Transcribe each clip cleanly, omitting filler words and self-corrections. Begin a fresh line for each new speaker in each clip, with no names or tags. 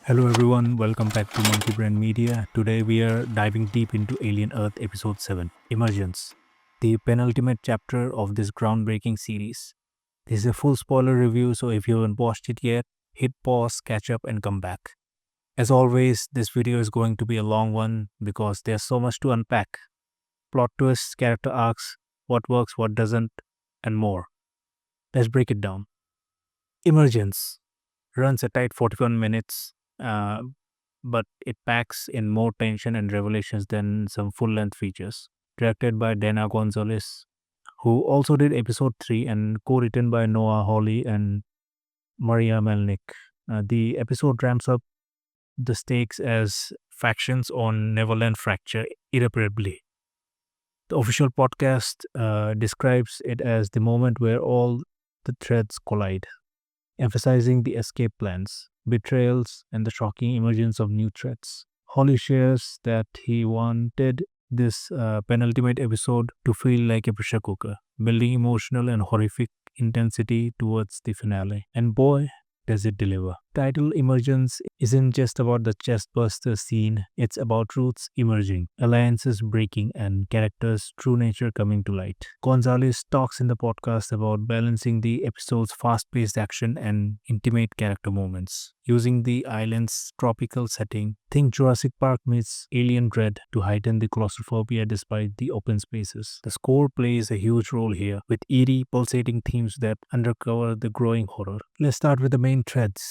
Hello everyone, welcome back to Monkey Brand Media. Today we are diving deep into Alien Earth Episode 7, Emergence, the penultimate chapter of this groundbreaking series. This is a full spoiler review, so if you haven't watched it yet, hit pause, catch up and come back. As always, this video is going to be a long one because there's so much to unpack. Plot twists, character arcs, what works, what doesn't, and more. Let's break it down. Emergence runs a tight 41 minutes, but it packs in more tension and revelations than some full-length features. Directed by Dana Gonzalez, who also did episode 3 and co-written by Noah Hawley and Maria Melnick. The episode ramps up the stakes as factions on Neverland fracture irreparably. The official podcast describes it as the moment where all the threads collide, emphasizing the escape plans, betrayals, and the shocking emergence of new threats. Holly shares that he wanted this penultimate episode to feel like a pressure cooker, building emotional and horrific intensity towards the finale. And boy, does it deliver. Title Emergence isn't just about the chestburster scene, it's about truths emerging, alliances breaking, and characters' true nature coming to light. Gonzalez talks in the podcast about balancing the episode's fast-paced action and intimate character moments, using the island's tropical setting, think Jurassic Park meets Alien Dread, to heighten the claustrophobia despite the open spaces. The score plays a huge role here, with eerie, pulsating themes that undercover the growing horror. Let's start with the main threads.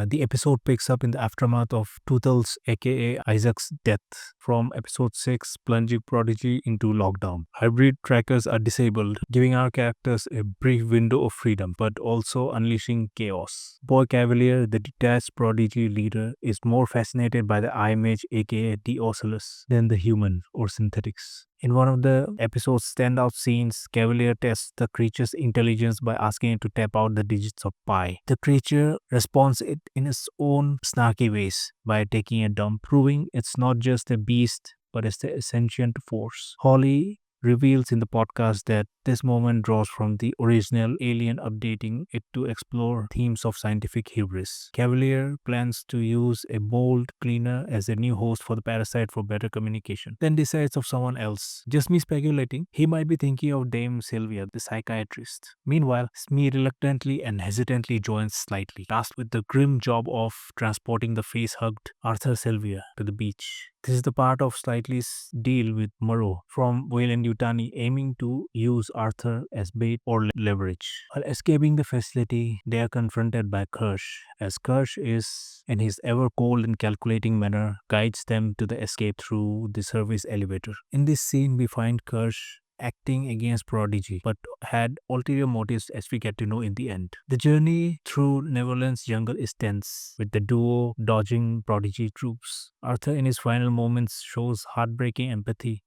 The episode picks up in the aftermath of Toothless aka Isaac's death. From episode 6, plunging Prodigy into lockdown. Hybrid trackers are disabled, giving our characters a brief window of freedom, but also unleashing chaos. Boy Kavalier, the detached Prodigy leader, is more fascinated by the image aka T-ocellus than the human or synthetics. In one of the episode's standout scenes, Kavalier tests the creature's intelligence by asking it to tap out the digits of pi. The creature responds it in its own snarky ways by taking a dump, proving it's not just a beast but it's the sentient force. Holly reveals in the podcast that this moment draws from the original Alien, updating it to explore themes of scientific hubris. Cavalier plans to use a bold cleaner as a new host for the parasite for better communication, then decides of someone else. Just me speculating, he might be thinking of Dame Sylvia, the psychiatrist. Meanwhile, Smee reluctantly and hesitantly joins Slightly, tasked with the grim job of transporting the face-hugged Arthur Sylvia to the beach. This is the part of Slightly's deal with Murrow from Whale and Yutani, aiming to use Arthur as bait or leverage. While escaping the facility, they are confronted by Kirsch, as Kirsch is, in his ever cold and calculating manner, guides them to the escape through the service elevator. In this scene, we find Kirsch acting against Prodigy, but had ulterior motives, as we get to know in the end. The journey through Neverland's jungle is tense, with the duo dodging Prodigy troops. Arthur in his final moments shows heartbreaking empathy,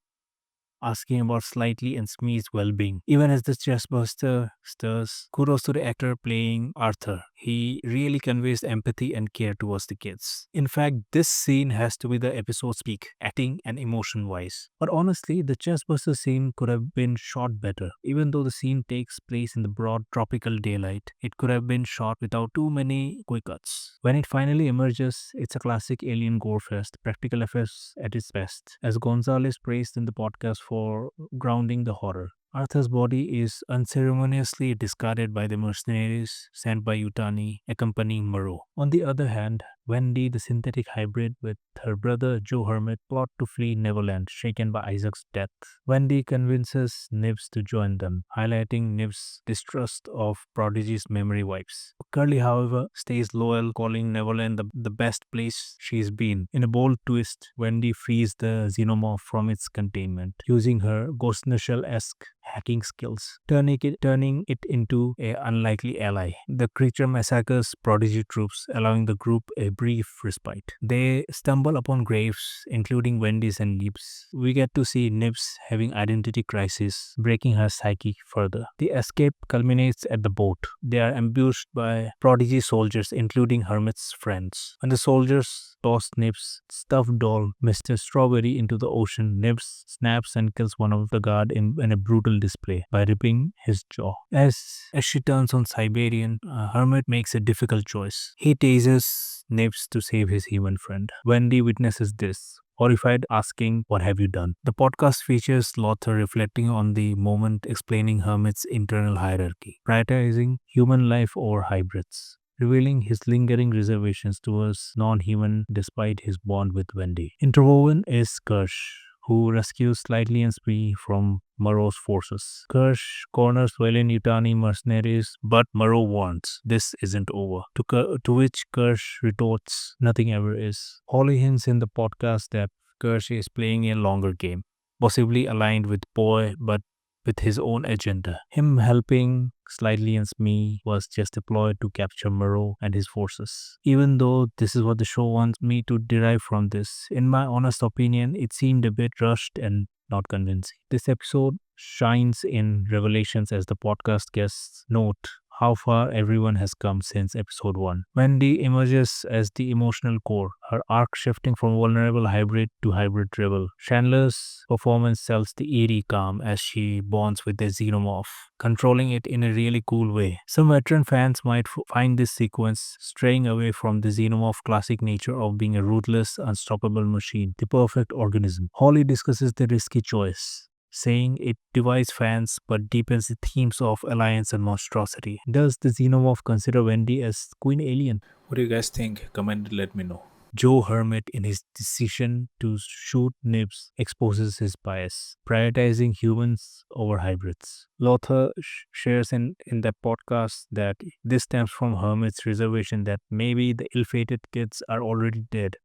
asking about Slightly and Smee's well-being. Even as the chestburster stirs, kudos to the actor playing Arthur. He really conveys empathy and care towards the kids. In fact, this scene has to be the episode's peak, acting and emotion-wise. But honestly, the chestburster scene could have been shot better. Even though the scene takes place in the broad tropical daylight, it could have been shot without too many quick cuts. When it finally emerges, it's a classic Alien gore fest, practical effects at its best, as Gonzalez praised in the podcast for grounding the horror. Arthur's body is unceremoniously discarded by the mercenaries sent by Yutani, accompanying Murrow. On the other hand, Wendy, the synthetic hybrid, with her brother Joe Hermit, plot to flee Neverland, shaken by Isaac's death. Wendy convinces Nibs to join them, highlighting Nibs' distrust of Prodigy's memory wipes. Curly, however, stays loyal, calling Neverland the best place she's been. In a bold twist, Wendy frees the xenomorph from its containment, using her Ghost in the Shell-esque hacking skills, turning it into an unlikely ally. The creature massacres Prodigy troops, allowing the group a brief respite. They stumble upon graves, including Wendy's and Nibs. We get to see Nibs having identity crisis, breaking her psyche further. The escape culminates at the boat. They are ambushed by Prodigy soldiers, including Hermit's friends. When the soldiers toss Nibs' stuffed doll, Mr. Strawberry, into the ocean, Nibs snaps and kills one of the guard in a brutal display by ripping his jaw. As she turns on Siberian, Hermit makes a difficult choice. He tases Nibs to save his human friend. Wendy witnesses this, horrified, asking, "What have you done?" The podcast features Lothar reflecting on the moment, explaining Hermit's internal hierarchy, prioritizing human life over hybrids, revealing his lingering reservations towards non-human despite his bond with Wendy. Interwoven is Kirsch, who rescues Slightly and Smee from Moreau's forces. Kirsch corners Weyland-Yutani mercenaries, but Moreau warns, "This isn't over." To which Kirsch retorts, "Nothing ever is." Holly hints in the podcast that Kirsch is playing a longer game, possibly aligned with Boy, but with his own agenda. Him helping Slightly and Smee was just a ploy to capture Moreau and his forces. Even though this is what the show wants me to derive from this, in my honest opinion, it seemed a bit rushed and not convincing. This episode shines in revelations as the podcast guests note how far everyone has come since episode 1. Wendy emerges as the emotional core, her arc shifting from vulnerable hybrid to hybrid rebel. Chandler's performance sells the eerie calm as she bonds with the xenomorph, controlling it in a really cool way. Some veteran fans might find this sequence straying away from the xenomorph classic nature of being a ruthless, unstoppable machine, the perfect organism. Holly discusses the risky choice, saying it divides fans but deepens the themes of alliance and monstrosity. Does the xenomorph consider Wendy as Queen Alien? What do you guys think? Comment and let me know. Joe Hermit, in his decision to shoot Nibs, exposes his bias, prioritizing humans over hybrids. Lothar shares in that podcast that this stems from Hermit's reservation that maybe the ill-fated kids are already dead.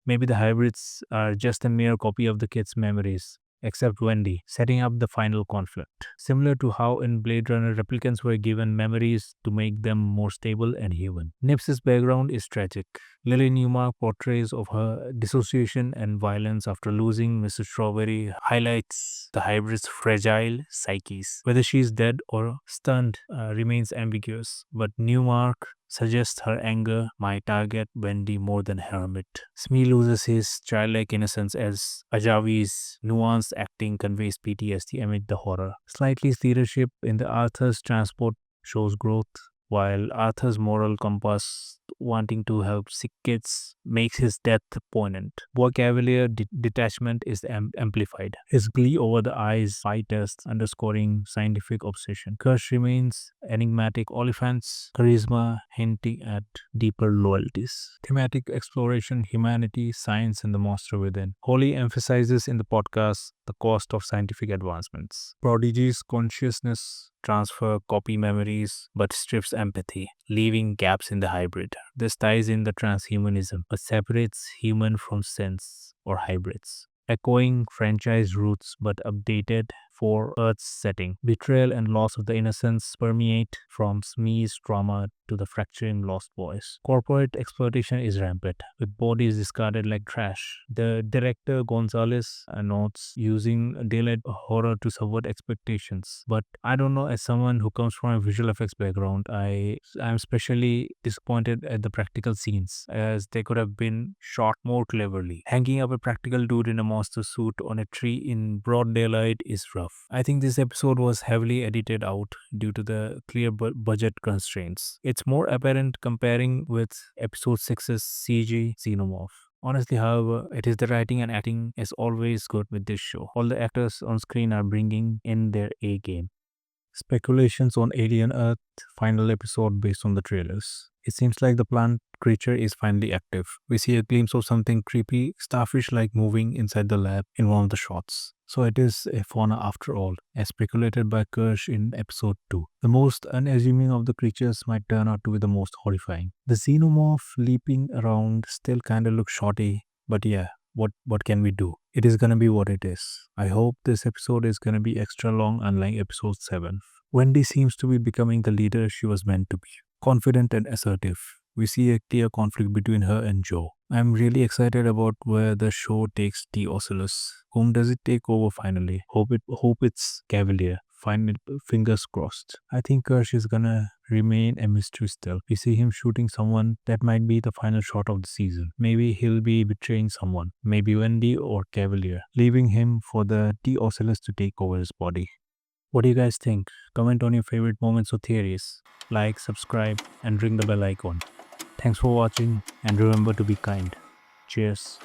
Maybe the hybrids are just a mere copy of the kids' memories, except Wendy, setting up the final conflict. Similar to how in Blade Runner replicants were given memories to make them more stable and human. Nibs' background is tragic. Lily Newmark portrays of her dissociation and violence after losing Mrs. Strawberry highlights the hybrid's fragile psyches. Whether she is dead or stunned remains ambiguous, but Newmark suggests her anger might target Wendy more than Hermit. Smee loses his childlike innocence as Ajavi's nuanced acting conveys PTSD amid the horror. Slightly's leadership in the Arthur's transport shows growth, while Arthur's moral compass, wanting to help sick kids, makes his death poignant. Boy Cavalier detachment is amplified. His glee over the eyes fight tests underscoring scientific obsession. Kirsch remains enigmatic. Oliphant's charisma hinting at deeper loyalties. Thematic exploration, humanity, science, and the monster within. Holly emphasizes in the podcast the cost of scientific advancements. Prodigy's consciousness transfer copy memories but strips empathy, leaving gaps in the hybrid. This ties in the transhumanism, but separates human from sense or hybrids, echoing franchise roots but updated for Earth's setting. Betrayal and loss of the innocence permeate from Smee's trauma to the fracturing Lost Boys. Corporate exploitation is rampant, with bodies discarded like trash. The director Gonzalez notes using daylight horror to subvert expectations. But I don't know, as someone who comes from a visual effects background, I'm especially disappointed at the practical scenes, as they could have been shot more cleverly. Hanging up a practical dude in a monster suit on a tree in broad daylight is rough. I think this episode was heavily edited out due to the clear budget constraints. It's more apparent comparing with episode 6's CG Xenomorph. Honestly, however, it is the writing and acting is always good with this show. All the actors on screen are bringing in their A game. Speculations on Alien Earth final episode based on the trailers. It seems like the plant creature is finally active. We see a glimpse of something creepy, starfish-like moving inside the lab in one of the shots. So it is a fauna after all, as speculated by Kirsch in episode 2. The most unassuming of the creatures might turn out to be the most horrifying. The xenomorph leaping around still kinda looks shoddy, but yeah, what can we do? It is gonna be what it is. I hope this episode is gonna be extra long, unlike episode 7. Wendy seems to be becoming the leader she was meant to be. Confident and assertive. We see a clear conflict between her and Joe. I'm really excited about where the show takes T-ocellus. Whom does it take over finally? Hope it's Cavalier. Fingers crossed. I think Kirsch is gonna remain a mystery still. We see him shooting someone. That might be the final shot of the season. Maybe he'll be betraying someone. Maybe Wendy or Cavalier, leaving him for the T-ocellus to take over his body. What do you guys think? Comment on your favorite moments or theories. Like, subscribe, and ring the bell icon. Thanks for watching and remember to be kind. Cheers.